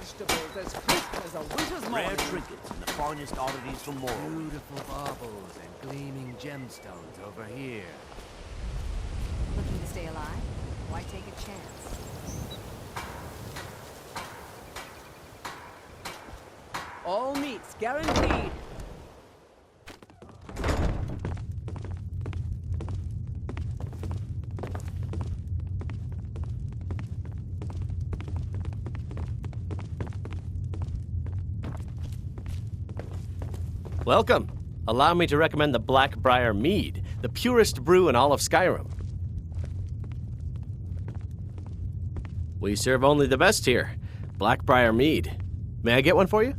vegetables as crisp as a winter's Rare morning. trinkets and the finest oddities from Morrowind. Beautiful baubles and gleaming gemstones over here. Looking to stay alive? Why take a chance? All meats guaranteed. Welcome. Allow me to recommend the Blackbriar Mead, the purest brew in all of Skyrim. We serve only the best here. Blackbriar Mead. May I get one for you?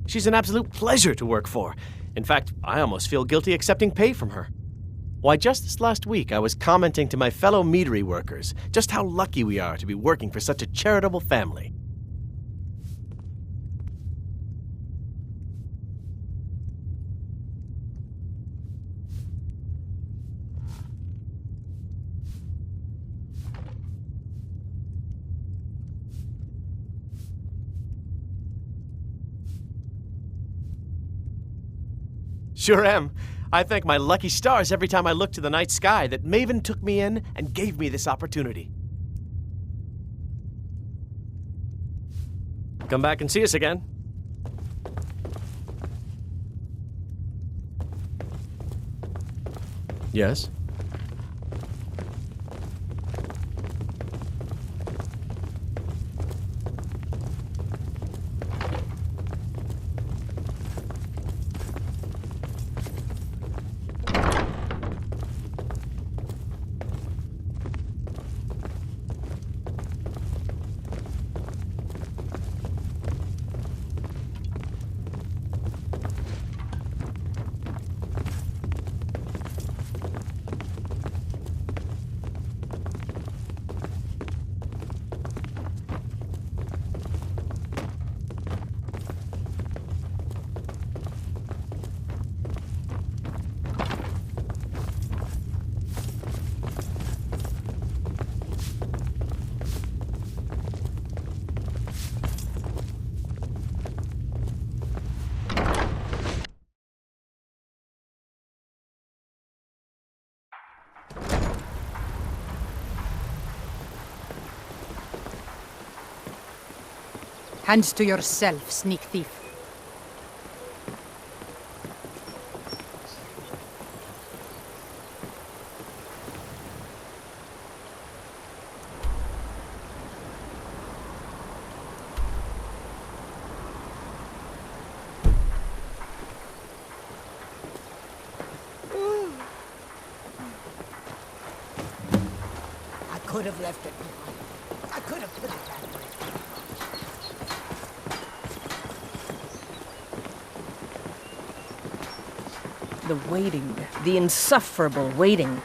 She's an absolute pleasure to work for. In fact, I almost feel guilty accepting pay from her. Why, just this last week, I was commenting to my fellow meadery workers just how lucky we are to be working for such a charitable family. Sure am. I thank my lucky stars every time I look to the night sky that Maven took me in and gave me this opportunity. Come back and see us again. Yes? Hands to yourself, sneak thief. I could have left it behind. I could have put it back there. The waiting. The insufferable waiting.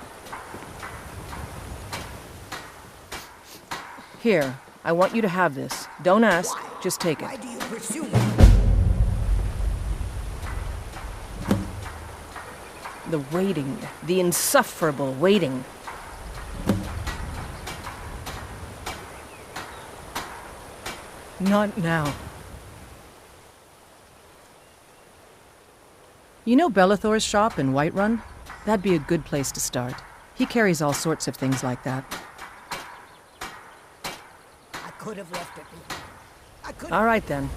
Here, I want you to have this. Don't ask, just take it. Why do you pursue me? The waiting. The insufferable waiting. Not now. You know Bellathor's shop in Whiterun? That'd be a good place to start. He carries all sorts of things like that. I could have left it behind. I could. All right, then.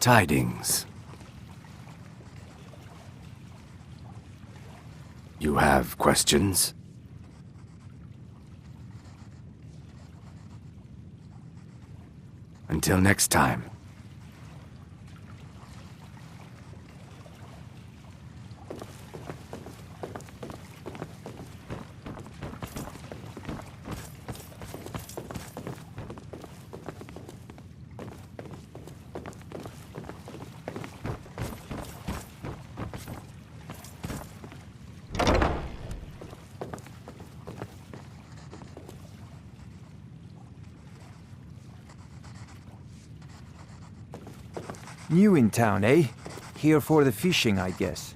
Tidings. You have questions? Until next time. New in town, eh? Here for the fishing, I guess.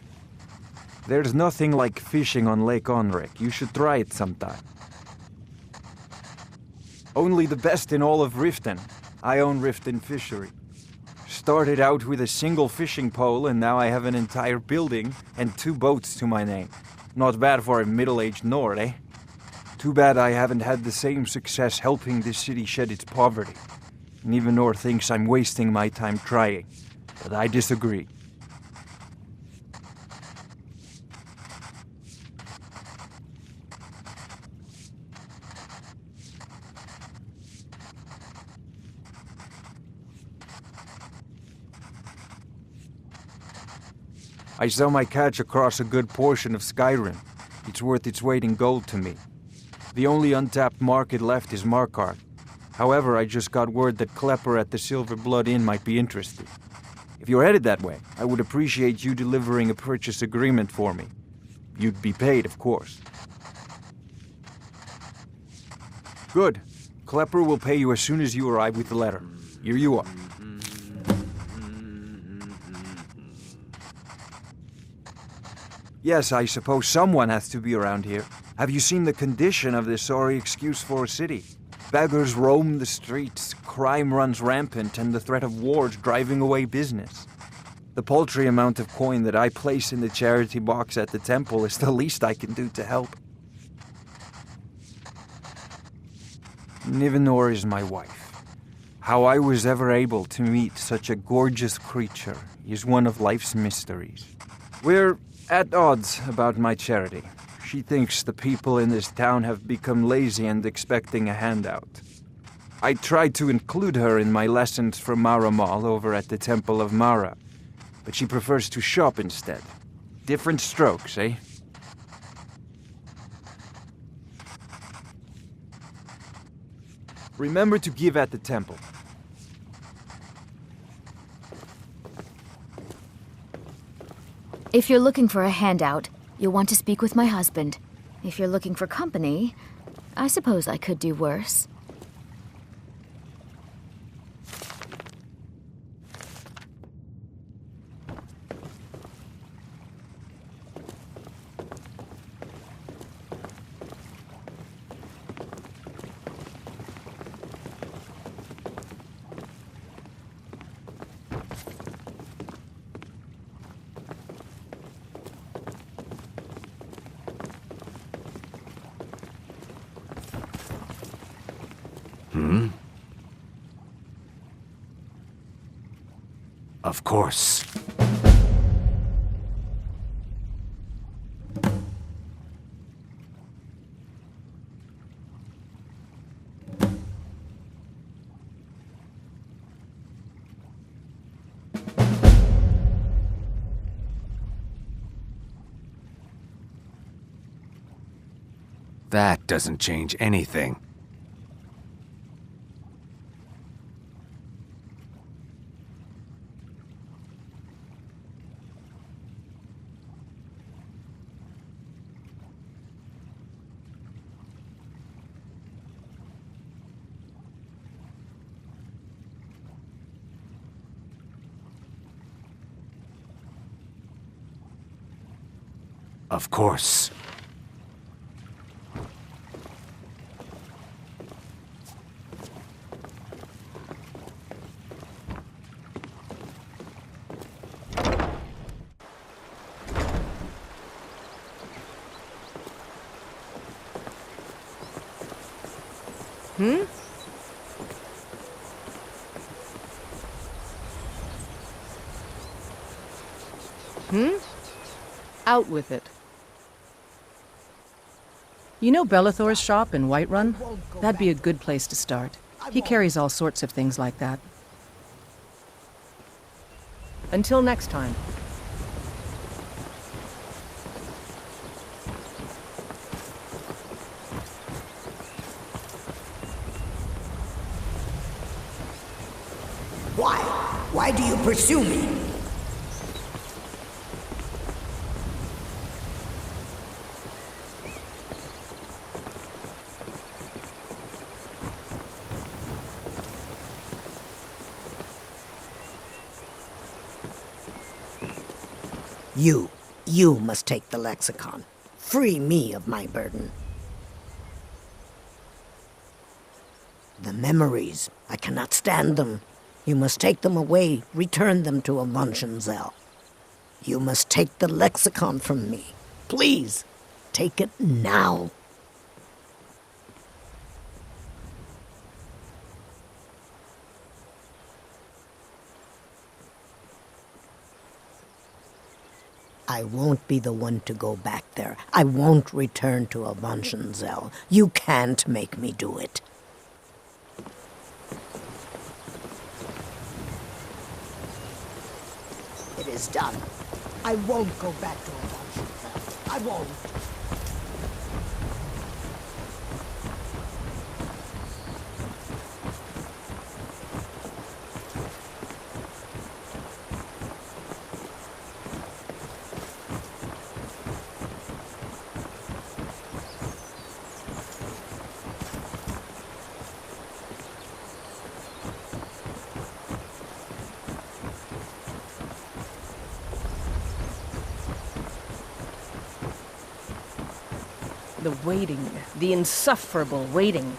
There's nothing like fishing on Lake Onric. You should try it sometime. Only the best in all of Riften. I own Riften Fishery. Started out with a single fishing pole, and now I have an entire building and 2 boats to my name. Not bad for a middle-aged Nord, eh? Too bad I haven't had the same success helping this city shed its poverty. Nivenor thinks I'm wasting my time trying, but I disagree. I sell my catch across a good portion of Skyrim. It's worth its weight in gold to me. The only untapped market left is Markarth. However, I just got word that Klepper at the Silver Blood Inn might be interested. If you're headed that way, I would appreciate you delivering a purchase agreement for me. You'd be paid, of course. Good. Klepper will pay you as soon as you arrive with the letter. Here you are. Yes, I suppose someone has to be around here. Have you seen the condition of this sorry excuse for a city? Beggars roam the streets, crime runs rampant, and the threat of war's driving away business. The paltry amount of coin that I place in the charity box at the temple is the least I can do to help. Nivenor is my wife. How I was ever able to meet such a gorgeous creature is one of life's mysteries. We're at odds about my charity. She thinks the people in this town have become lazy and expecting a handout. I tried to include her in my lessons from Mara Mall over at the Temple of Mara, but she prefers to shop instead. Different strokes, eh? Remember to give at the temple. If you're looking for a handout, you'll want to speak with my husband. If you're looking for company, I suppose I could do worse. Of course. That doesn't change anything. Of course. Out with it. You know Belethor's shop in Whiterun? That'd be a good place to start. He carries all sorts of things like that. Until next time. Why? Why do you pursue me? You must take the lexicon. Free me of my burden. The memories, I cannot stand them. You must take them away, return them to Avanshenzell. You must take the lexicon from me. Please, take it now. I won't be the one to go back there. I won't return to Avanshenzell. You can't make me do it. It is done. I won't go back to Avanshenzell. I won't. The waiting, the insufferable waiting.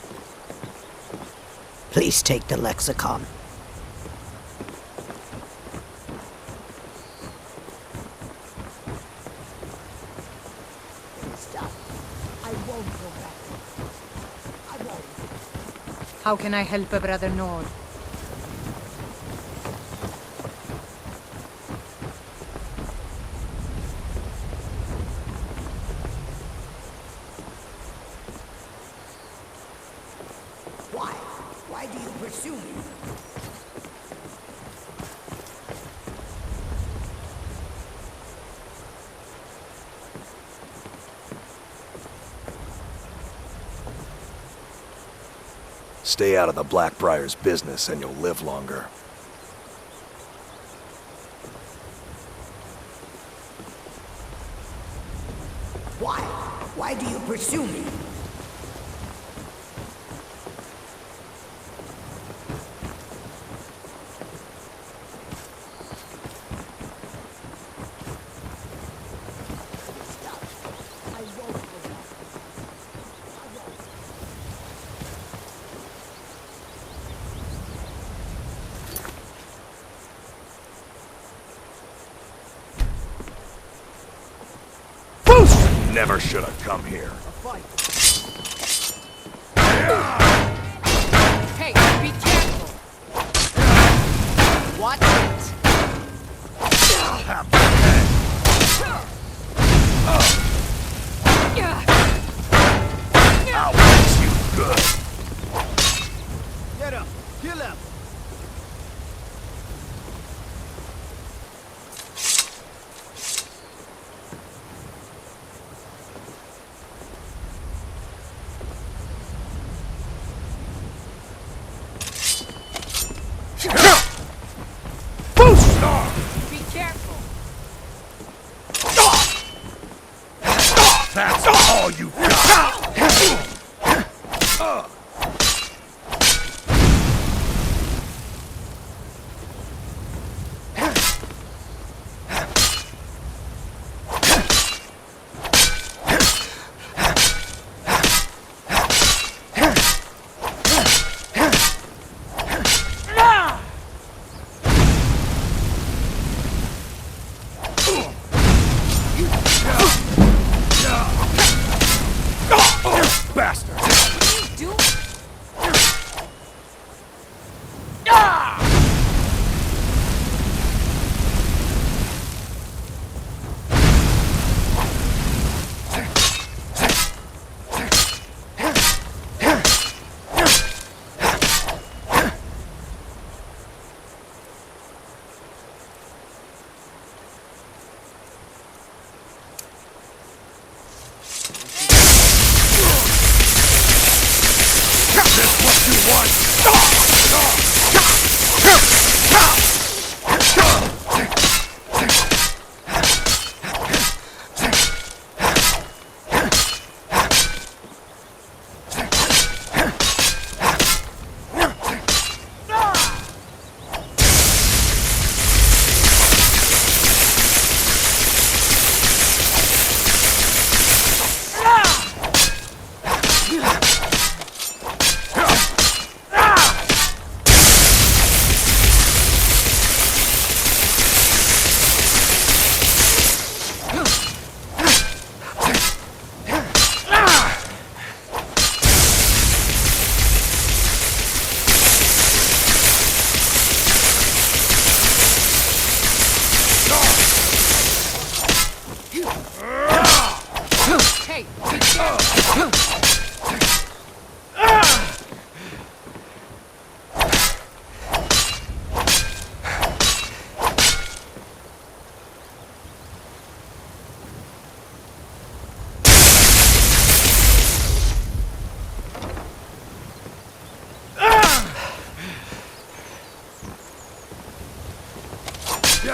Please take the lexicon. It is done. I won't go back. I won't. How can I help a brother Nord? Why? Why do you pursue me? Stay out of the Blackbriar's business and you'll live longer. Why? Why do you pursue me? I won't go back. I won't. Never should have come here. Hey, be careful! Watch it! I'll fix you good. Get up! Kill him! Be careful! That's all you got.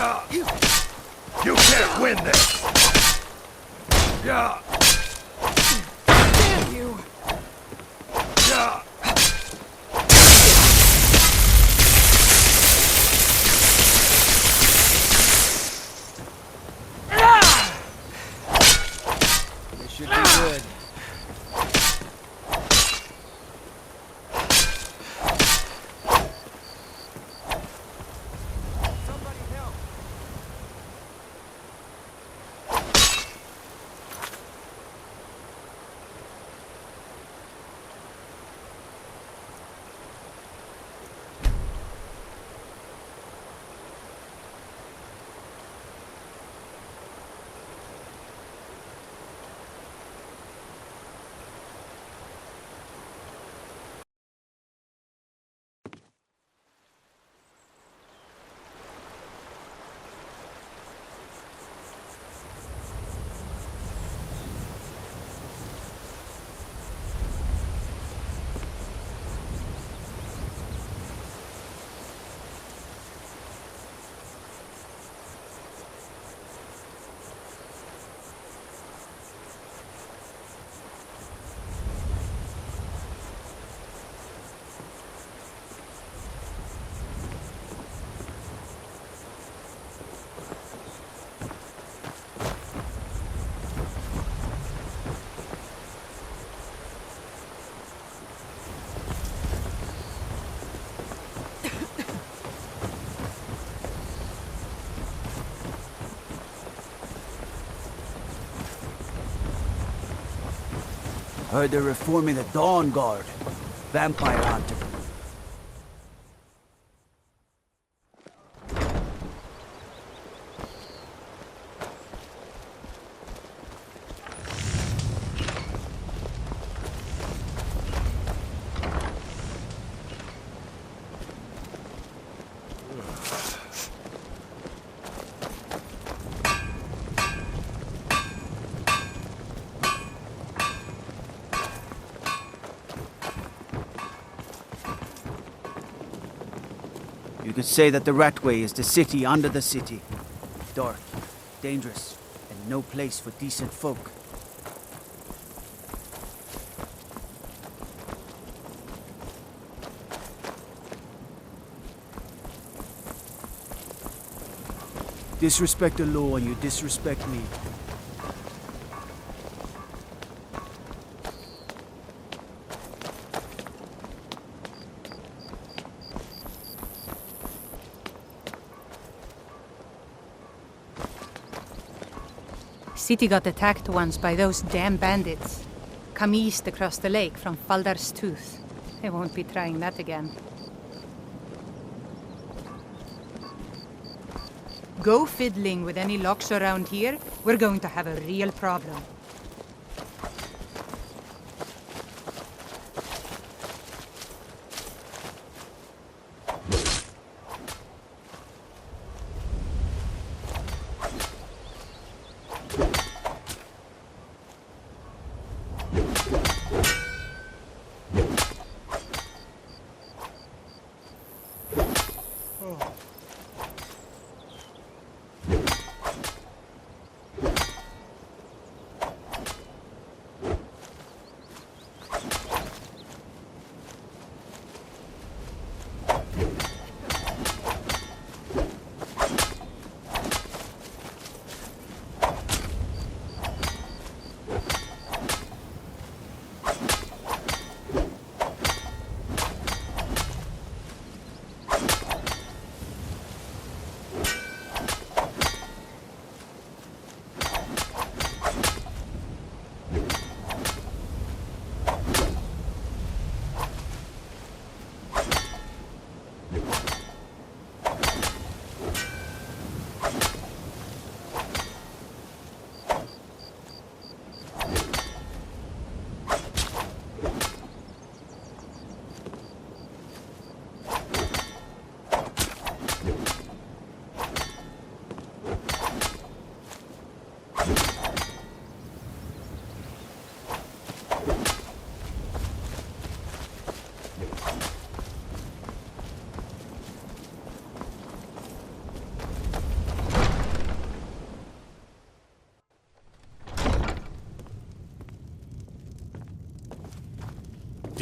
You can't win this! Yeah! Damn you! Yeah! This should be good. Heard they're reforming the Dawn Guard. Vampire hunter. You could say that the Ratway is the city under the city. Dark, dangerous, and no place for decent folk. Disrespect the law and you disrespect me. City got attacked once by those damn bandits. Come east across the lake from Faldar's Tooth. They won't be trying that again. Go fiddling with any locks around here, we're going to have a real problem.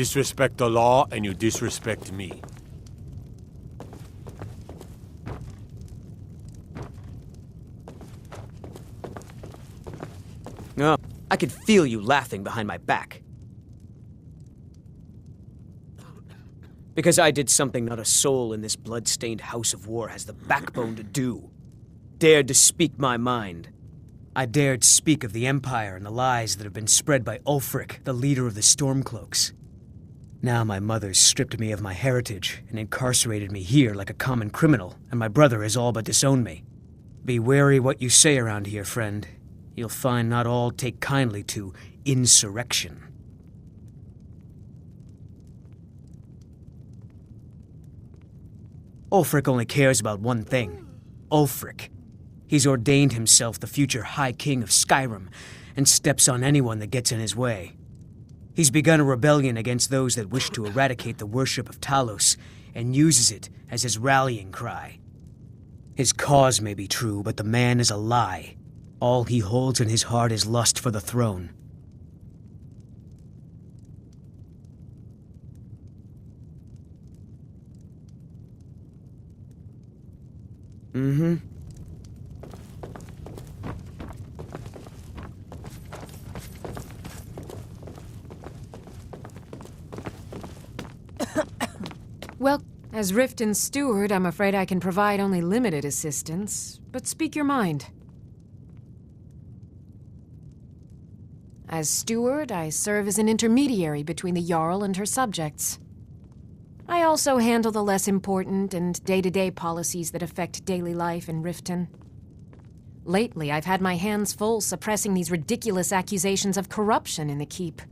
disrespect the law, and you disrespect me. Oh, I could feel you laughing behind my back. Because I did something not a soul in this blood-stained house of war has the backbone to do. Dared to speak my mind. I dared speak of the Empire and the lies that have been spread by Ulfric, the leader of the Stormcloaks. Now my mother's stripped me of my heritage and incarcerated me here like a common criminal, and my brother has all but disowned me. Be wary what you say around here, friend. You'll find not all take kindly to insurrection. Ulfric only cares about one thing. Ulfric. He's ordained himself the future High King of Skyrim, and steps on anyone that gets in his way. He's begun a rebellion against those that wish to eradicate the worship of Talos, and uses it as his rallying cry. His cause may be true, but the man is a lie. All he holds in his heart is lust for the throne. Mm-hmm. Well, as Riften's steward, I'm afraid I can provide only limited assistance, but speak your mind. As steward, I serve as an intermediary between the Jarl and her subjects. I also handle the less important and day-to-day policies that affect daily life in Riften. Lately, I've had my hands full suppressing these ridiculous accusations of corruption in the keep.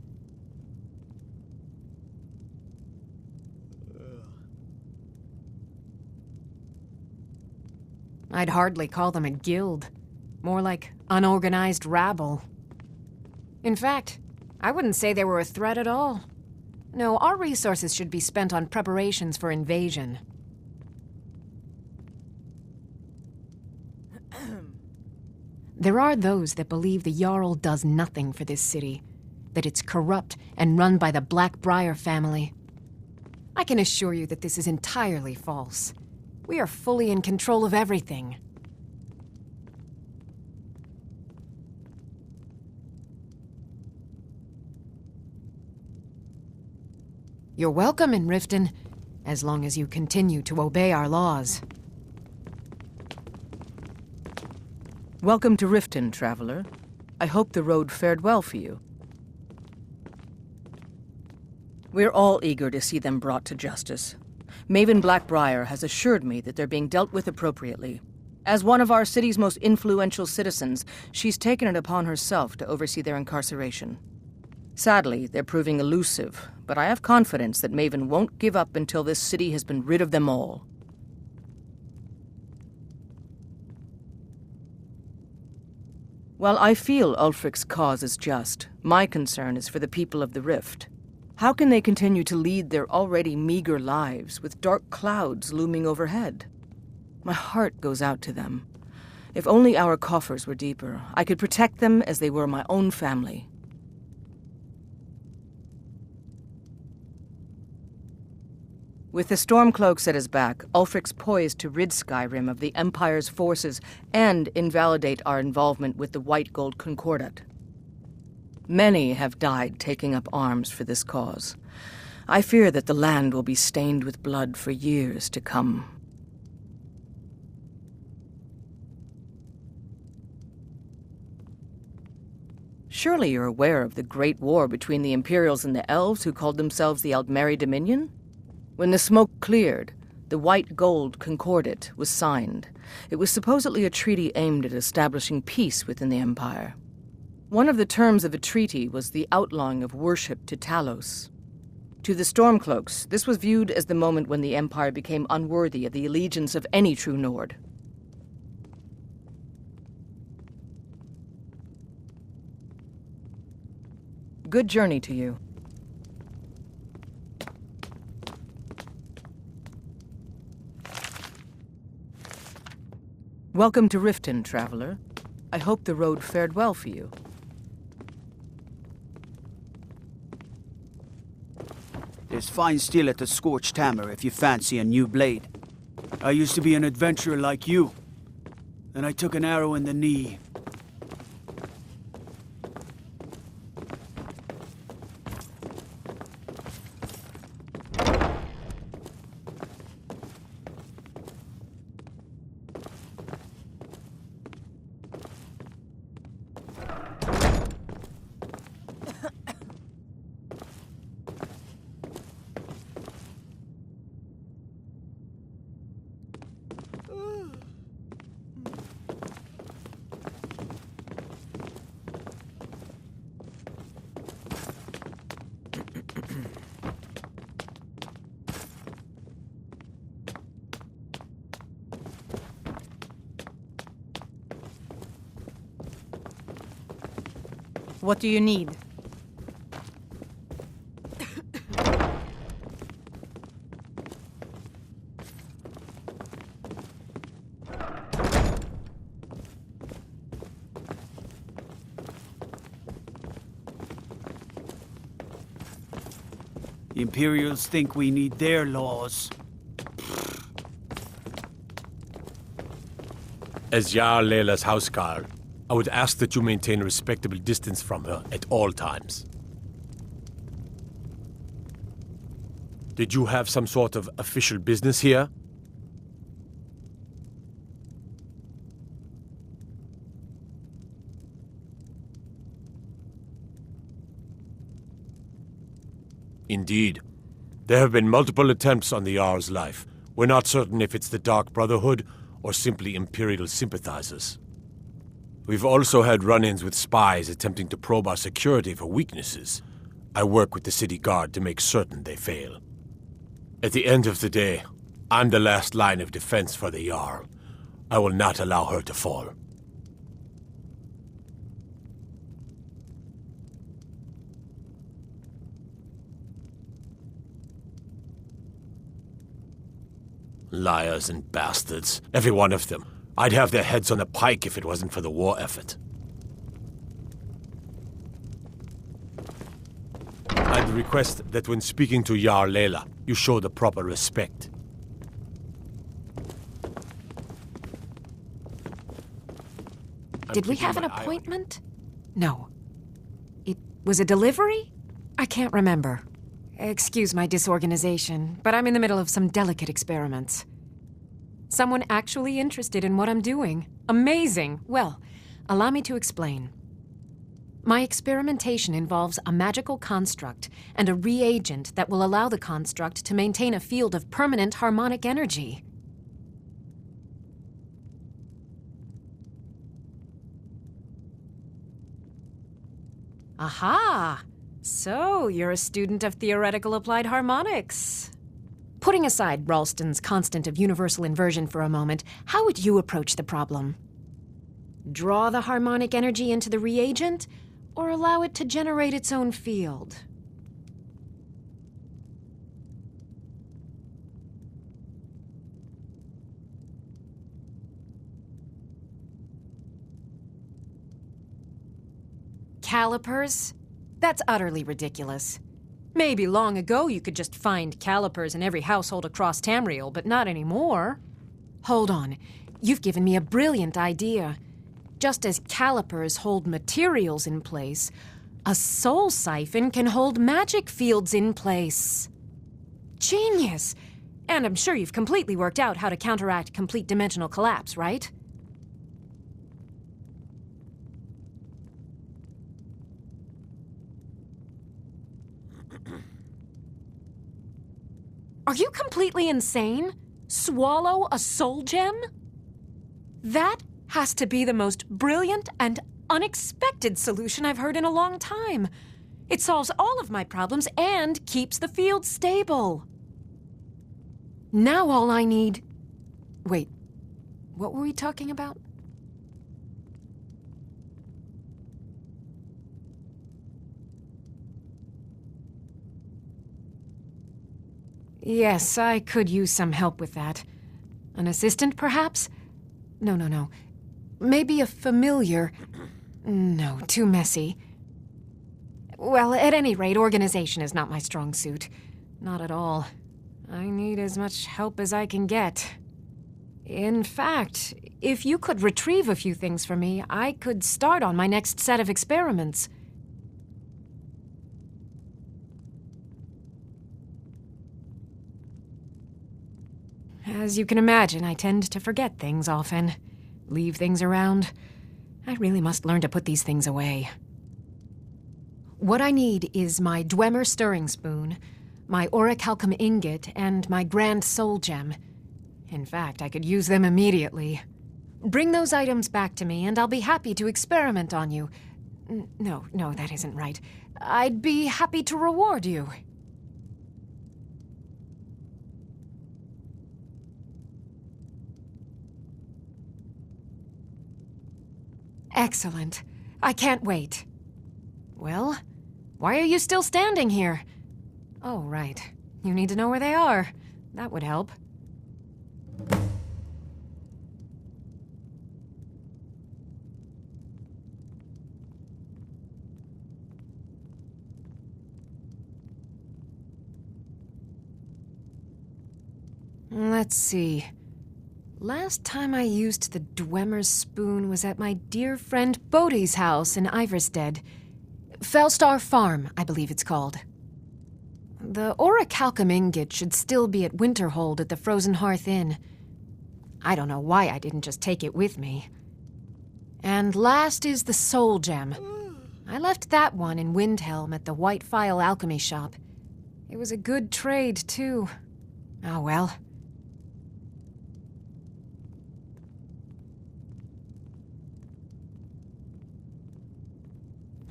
I'd hardly call them a guild. More like unorganized rabble. In fact, I wouldn't say they were a threat at all. No, our resources should be spent on preparations for invasion. There are those that believe the Jarl does nothing for this city, that it's corrupt and run by the Blackbriar family. I can assure you that this is entirely false. We are fully in control of everything. You're welcome in Riften, as long as you continue to obey our laws. Welcome to Riften, traveler. I hope the road fared well for you. We're all eager to see them brought to justice. Maven Blackbriar has assured me that they're being dealt with appropriately. As one of our city's most influential citizens, she's taken it upon herself to oversee their incarceration. Sadly, they're proving elusive, but I have confidence that Maven won't give up until this city has been rid of them all. While I feel Ulfric's cause is just, my concern is for the people of the Rift. How can they continue to lead their already meager lives with dark clouds looming overhead? My heart goes out to them. If only our coffers were deeper, I could protect them as they were my own family. With the Stormcloaks at his back, Ulfric's poised to rid Skyrim of the Empire's forces and invalidate our involvement with the White Gold Concordat. Many have died taking up arms for this cause. I fear that the land will be stained with blood for years to come. Surely you're aware of the Great War between the Imperials and the Elves who called themselves the Aldmeri Dominion? When the smoke cleared, the White Gold Concordat was signed. It was supposedly a treaty aimed at establishing peace within the Empire. One of the terms of a treaty was the outlawing of worship to Talos. To the Stormcloaks, this was viewed as the moment when the Empire became unworthy of the allegiance of any true Nord. Good journey to you. Welcome to Riften, traveler. I hope the road fared well for you. there's fine steel at the Scorched Hammer if you fancy a new blade. I used to be an adventurer like you. Then I took an arrow in the knee. What do you need? The Imperials think we need their laws. As Jarl Leila's houseguard, I would ask that you maintain a respectable distance from her at all times. Did you have some sort of official business here? Indeed. There have been multiple attempts on the Jarl's life. We're not certain if it's the Dark Brotherhood or simply Imperial sympathizers. We've also had run-ins with spies attempting to probe our security for weaknesses. I work with the city guard to make certain they fail. At the end of the day, I'm the last line of defense for the Jarl. I will not allow her to fall. Liars and bastards, every one of them. I'd have their heads on a pike if it wasn't for the war effort. I'd request that when speaking to Jarl Leila, you show the proper respect. Did we have an appointment? No. It was a delivery? I can't remember. Excuse my disorganization, but I'm in the middle of some delicate experiments. Someone actually interested in what I'm doing. Amazing! Well, allow me to explain. My experimentation involves a magical construct and a reagent that will allow the construct to maintain a field of permanent harmonic energy. Aha! So, you're a student of theoretical applied harmonics. Putting aside Ralston's constant of universal inversion for a moment, how would you approach the problem? Draw the harmonic energy into the reagent, or allow it to generate its own field? Calipers? That's utterly ridiculous. Maybe long ago you could just find calipers in every household across Tamriel, but not anymore. Hold on. You've given me a brilliant idea. Just as calipers hold materials in place, a soul siphon can hold magic fields in place. Genius! And I'm sure you've completely worked out how to counteract complete dimensional collapse, right? Are you completely insane? Swallow a soul gem? That has to be the most brilliant and unexpected solution I've heard in a long time. It solves all of my problems and keeps the field stable. Now all I need... Wait, what were we talking about? Yes, I could use some help with that. An assistant, perhaps? No. Maybe a familiar. No, too messy. Well, at any rate, organization is not my strong suit. Not at all. I need as much help as I can get. In fact, if you could retrieve a few things for me, I could start on my next set of experiments. As you can imagine, I tend to forget things often. Leave things around. I really must learn to put these things away. What I need is my Dwemer stirring spoon, my orichalcum ingot, and my Grand Soul Gem. In fact, I could use them immediately. Bring those items back to me, and I'll be happy to experiment on you. No, that isn't right. I'd be happy to reward you. Excellent. I can't wait. Well, why are you still standing here? Oh, right. You need to know where they are. That would help. Let's see. Last time I used the Dwemer spoon was at my dear friend Bodhi's house in Iverstead. Felstar Farm, I believe it's called. The orichalcum ingot should still be at Winterhold at the Frozen Hearth Inn. I don't know why I didn't just take it with me. And last is the Soul Gem. I left that one in Windhelm at the White Phial Alchemy Shop. It was a good trade, too. Oh well.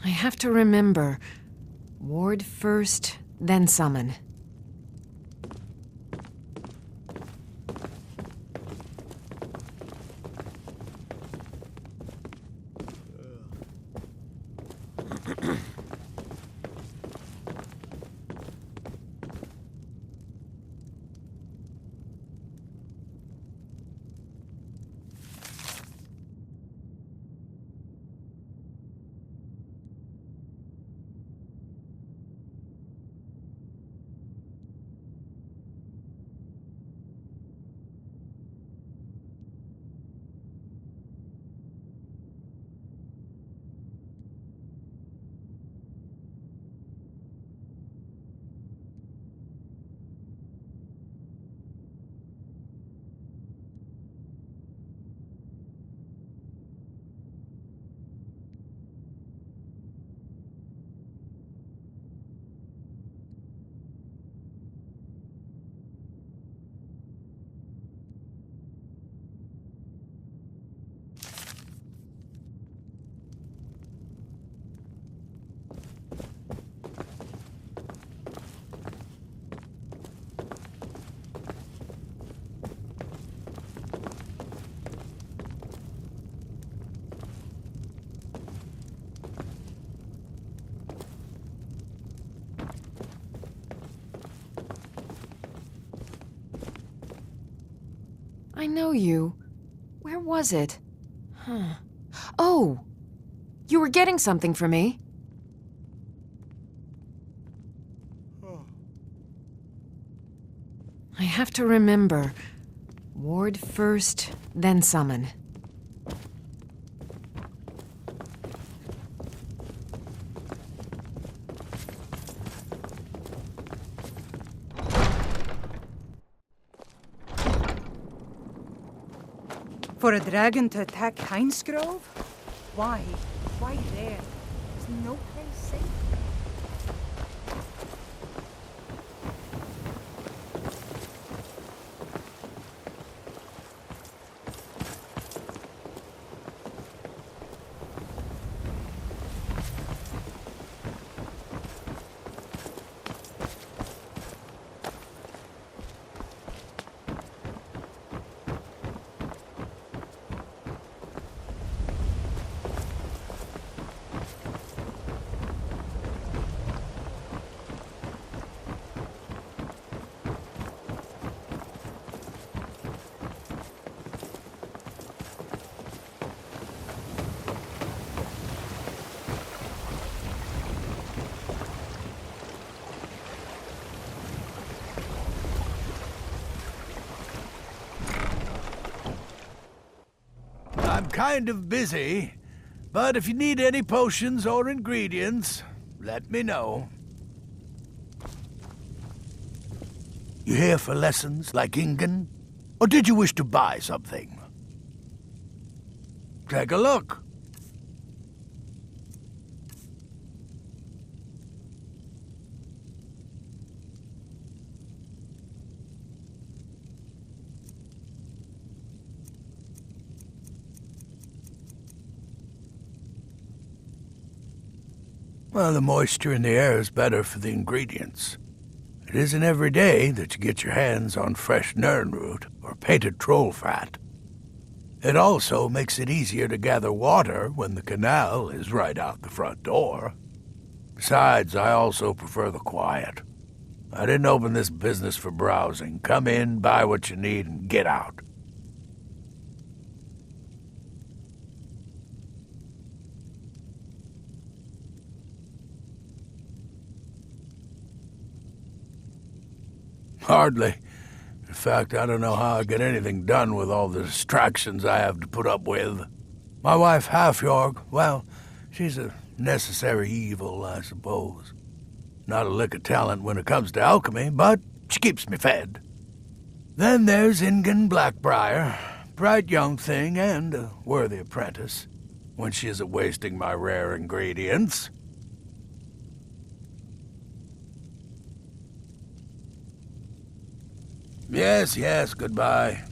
I have to remember. Ward first, then summon. I know you. Where was it? Huh. Oh! You were getting something for me. I have to remember. Ward first, then summon. For a dragon to attack Heinsgrove? Why? Why there? There's no place safe. kind of busy, but if you need any potions or ingredients, let me know. You here for lessons like Ingen? Or did you wish to buy something? Take a look. Well, the moisture in the air is better for the ingredients. It isn't every day that you get your hands on fresh nirnroot or painted troll fat. It also makes it easier to gather water when the canal is right out the front door. Besides, I also prefer the quiet. I didn't open this business for browsing. Come in, buy what you need, and get out. Hardly. In fact, I don't know how I get anything done with all the distractions I have to put up with. My wife, Halfjorg, well, she's a necessary evil, I suppose. Not a lick of talent when it comes to alchemy, but she keeps me fed. Then there's Ingen Blackbriar, bright young thing and a worthy apprentice, when she isn't wasting my rare ingredients. Yes, goodbye.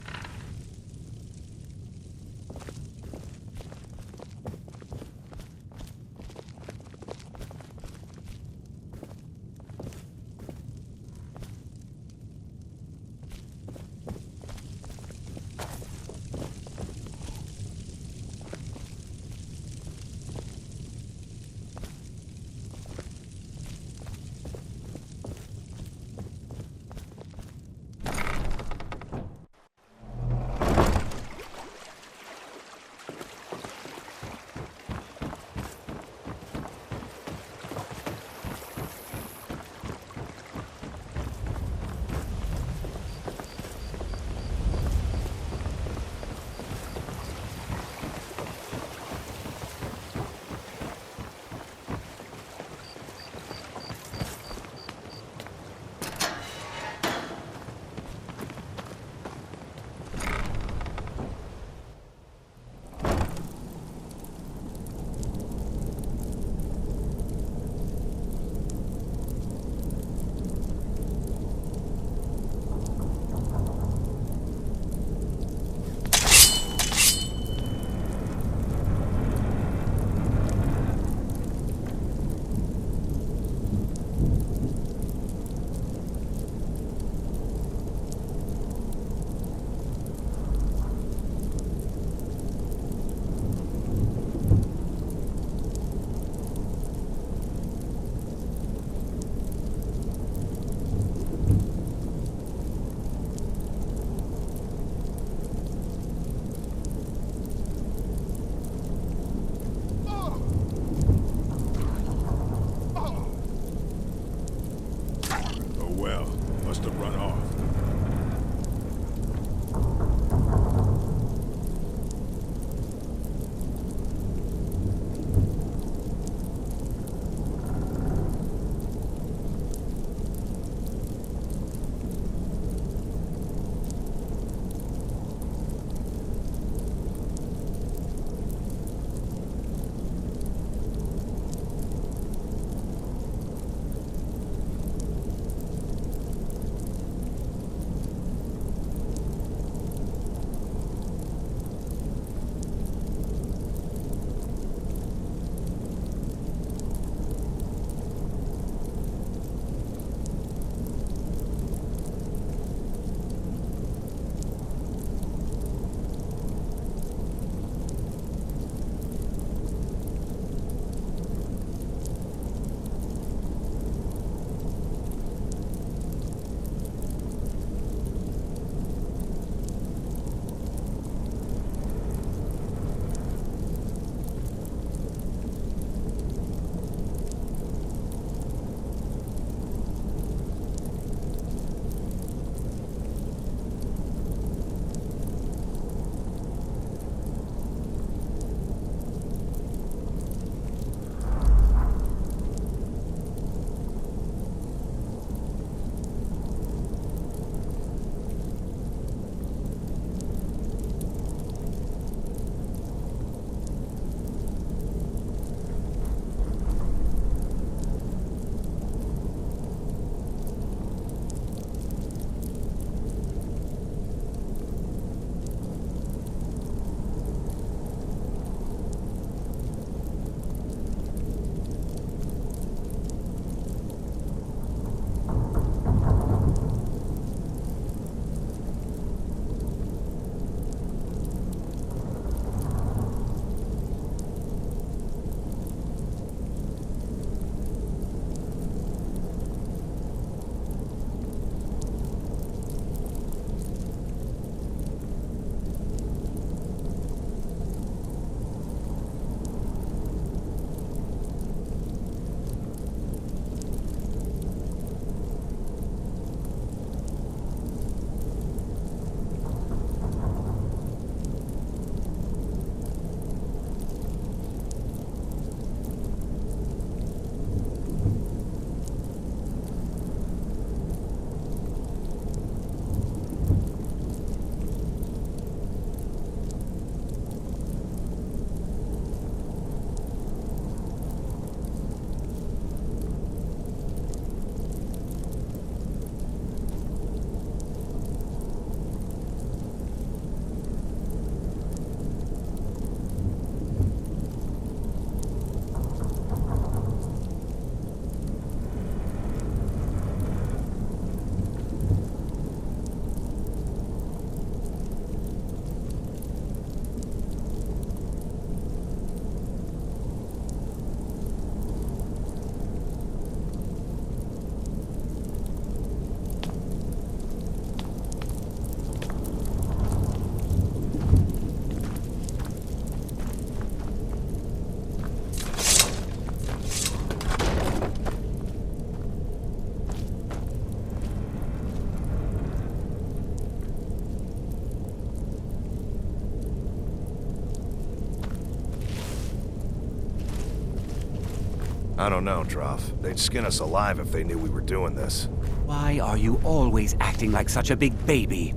I don't know, Trough. They'd skin us alive if they knew we were doing this. Why are you always acting like such a big baby?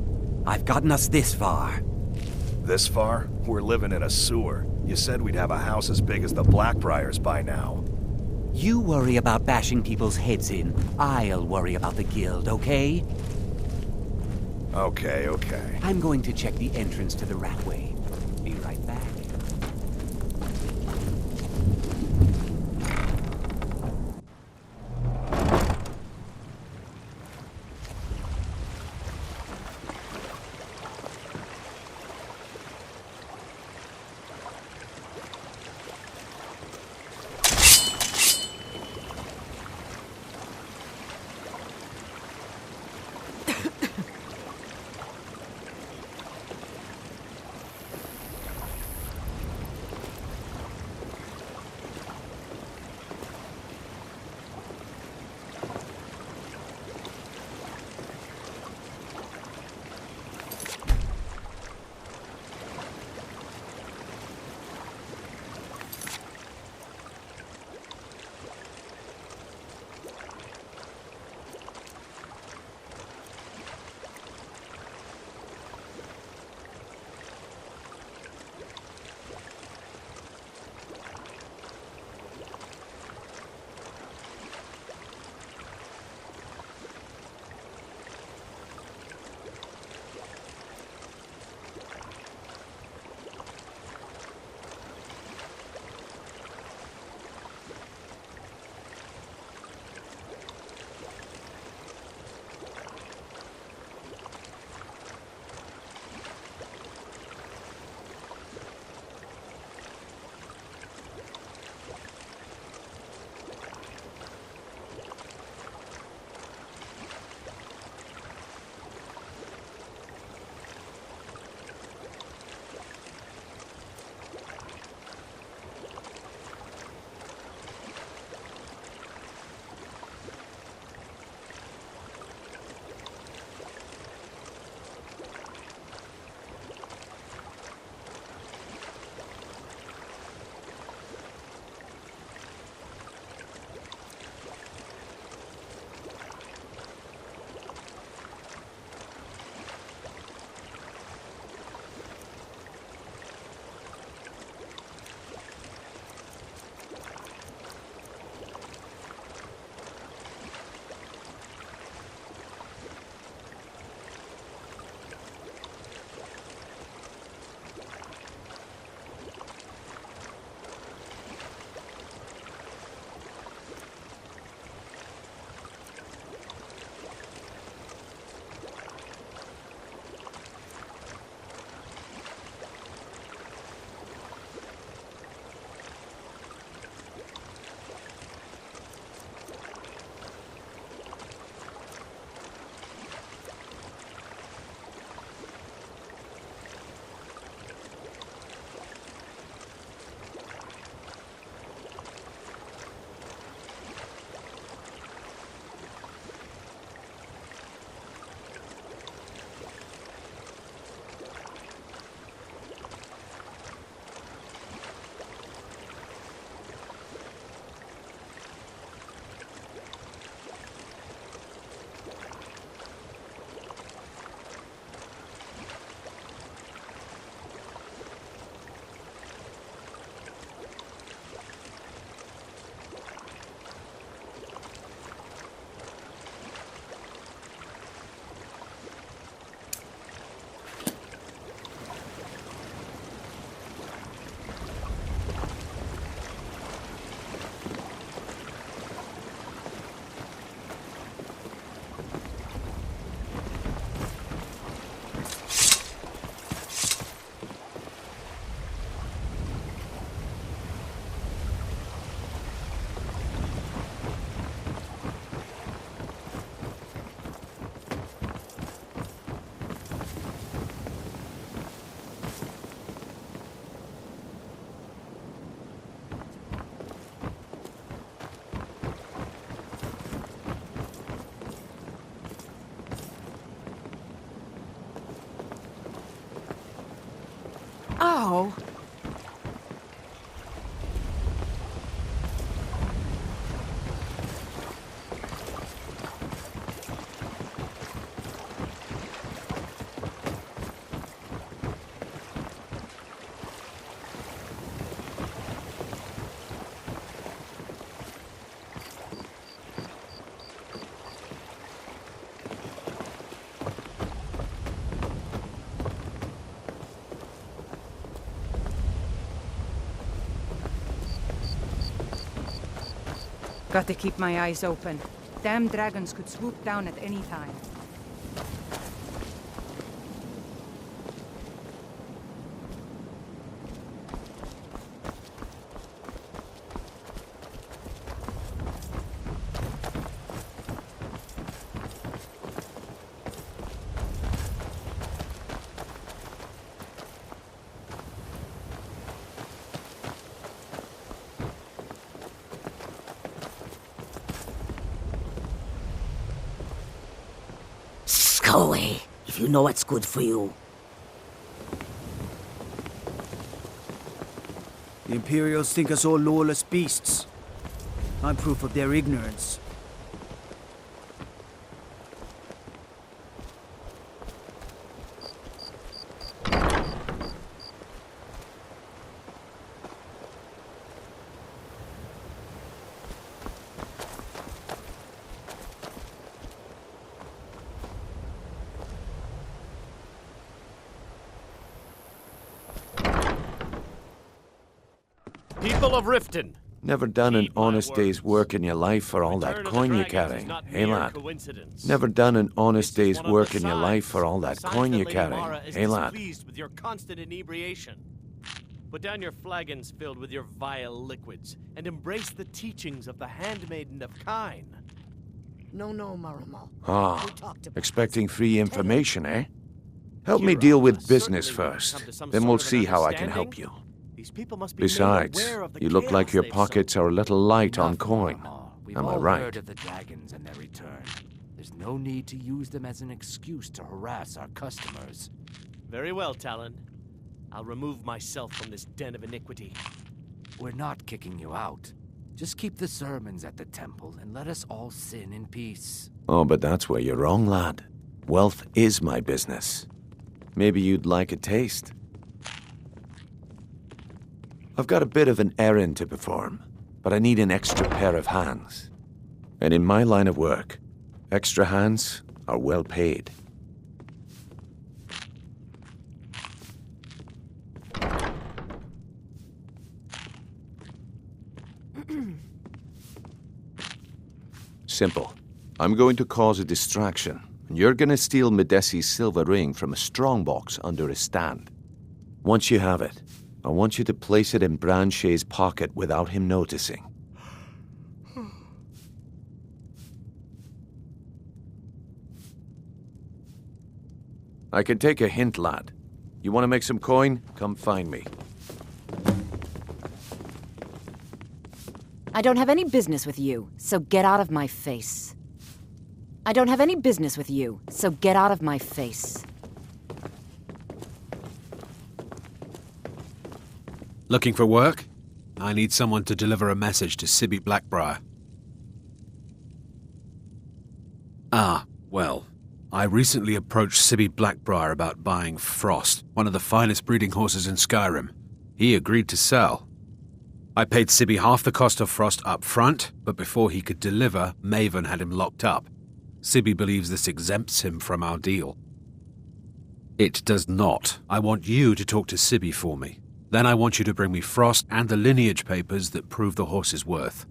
I've gotten us this far. This far? We're living in a sewer. You said we'd have a house as big as the Blackbriars by now. You worry about bashing people's heads in. I'll worry about the guild, okay? Okay. I'm going to check the entrance to the Ratway. Be right back. Oh. Got to keep my eyes open. Damn dragons could swoop down at any time. Go away, if you know what's good for you. The Imperials think us all lawless beasts. I'm proof of their ignorance. People of Riften. Never done an honest day's work in your life for all that coin you carry, eh, lad? Never done an honest day's work in your life for all that coin you carry, eh, lad? Pleased with your constant inebriation. Put down your flagons filled with your vile liquids and embrace the teachings of the Handmaiden of Kyne. No, Maramal. Ah, expecting free information, eh? Help me deal with business first, then we'll see how I can help you. Besides, you look like your pockets are a little light on coin. Am I right? Heard of the dragons and their return. There's no need to use them as an excuse to harass our customers. Very well, Talon. I'll remove myself from this den of iniquity. We're not kicking you out. Just keep the sermons at the temple and let us all sin in peace. Oh, but that's where you're wrong, lad. Wealth is my business. Maybe you'd like a taste. I've got a bit of an errand to perform, but I need an extra pair of hands. And in my line of work, extra hands are well paid. Simple. I'm going to cause a distraction, and you're going to steal Medesi's silver ring from a strongbox under a stand. Once you have it, I want you to place it in Branche's pocket without him noticing. I can take a hint, lad. You want to make some coin? Come find me. I don't have any business with you, so get out of my face. I don't have any business with you, so get out of my face. Looking for work? I need someone to deliver a message to Sibby Blackbriar. Ah, well, I recently approached Sibby Blackbriar about buying Frost, one of the finest breeding horses in Skyrim. He agreed to sell. I paid Sibby half the cost of Frost up front, but before he could deliver, Maven had him locked up. Sibby believes this exempts him from our deal. It does not. I want you to talk to Sibby for me. Then I want you to bring me Frost and the lineage papers that prove the horse's worth.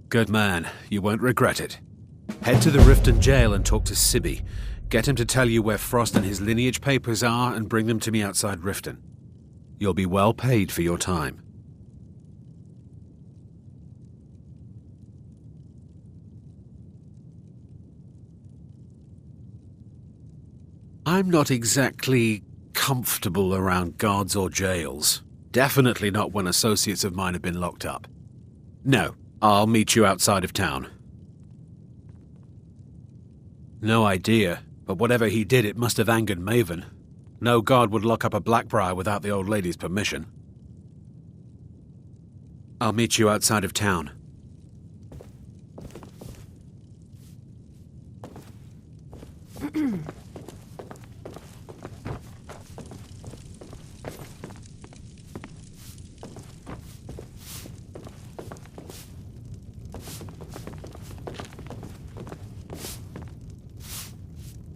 Good man. You won't regret it. Head to the Riften jail and talk to Sibby. Get him to tell you where Frost and his lineage papers are and bring them to me outside Riften. You'll be well paid for your time. I'm not exactly comfortable around guards or jails. Definitely not when associates of mine have been locked up. No, I'll meet you outside of town. No idea, but whatever he did, it must have angered Maven. No guard would lock up a Blackbriar without the old lady's permission. I'll meet you outside of town.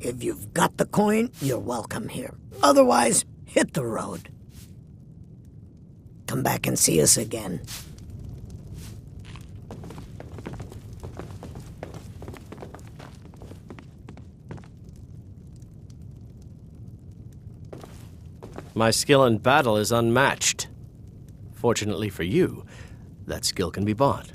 If you've got the coin, you're welcome here. Otherwise, hit the road. come back and see us again. My skill in battle is unmatched. Fortunately for you, that skill can be bought.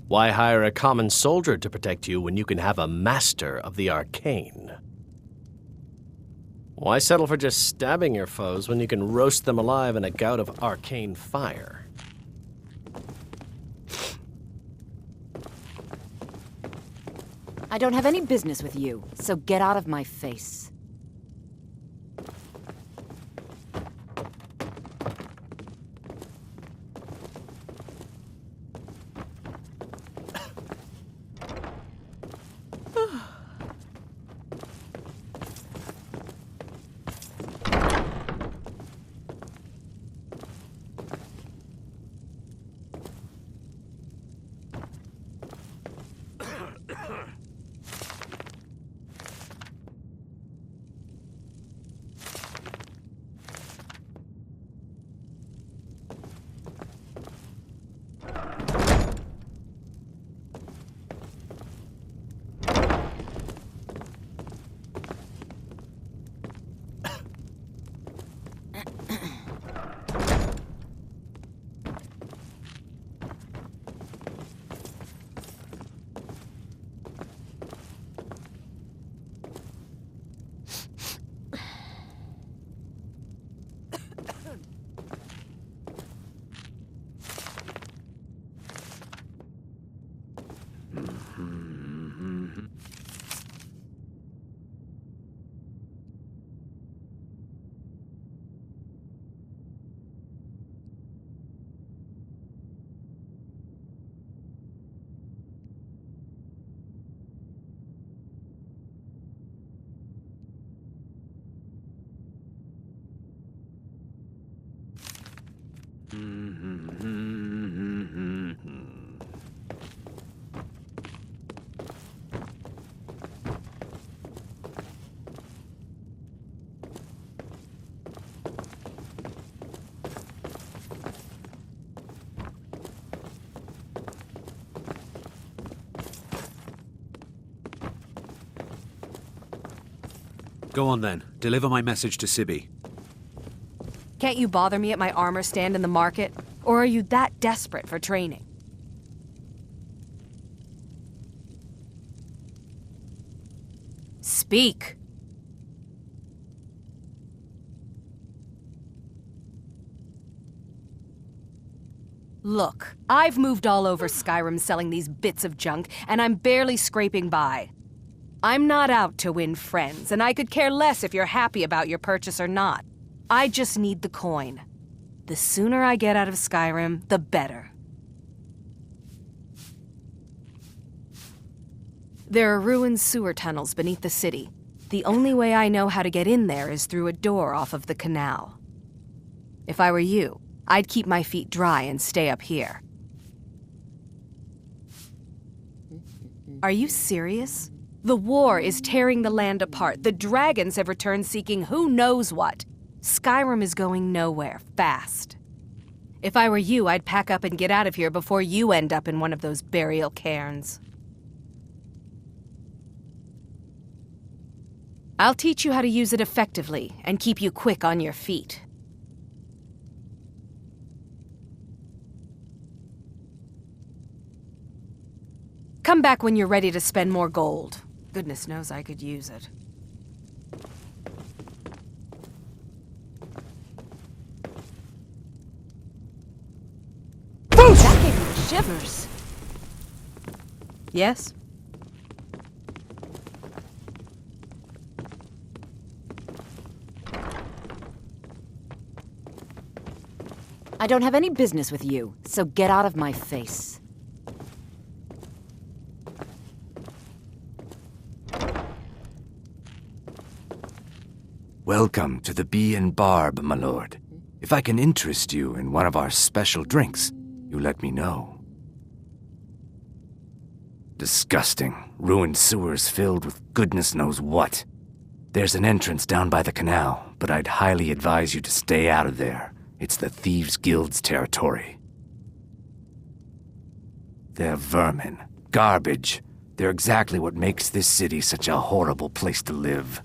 Why hire a common soldier to protect you when you can have a master of the arcane? Why settle for just stabbing your foes when you can roast them alive in a gout of arcane fire? I don't have any business with you, so get out of my face. Go on then. Deliver my message to Sibby. Can't you bother me at my armor stand in the market? Or are you that desperate for training? Speak! Look, I've moved all over Skyrim selling these bits of junk, and I'm barely scraping by. I'm not out to win friends, and I could care less if you're happy about your purchase or not. I just need the coin. The sooner I get out of Skyrim, the better. There are ruined sewer tunnels beneath the city. The only way I know how to get in there is through a door off of the canal. If I were you, I'd keep my feet dry and stay up here. Are you serious? The war is tearing the land apart. The dragons have returned seeking who knows what. Skyrim is going nowhere, fast. If I were you, I'd pack up and get out of here before you end up in one of those burial cairns. I'll teach you how to use it effectively and keep you quick on your feet. Come back when you're ready to spend more gold. Goodness knows I could use it. That gave me the shivers. Yes? I don't have any business with you, so get out of my face. Welcome to the Bee and Barb, my lord. If I can interest you in one of our special drinks, you let me know. Disgusting. Ruined sewers filled with goodness knows what. There's an entrance down by the canal, but I'd highly advise you to stay out of there. It's the Thieves Guild's territory. They're vermin. Garbage. They're exactly what makes this city such a horrible place to live.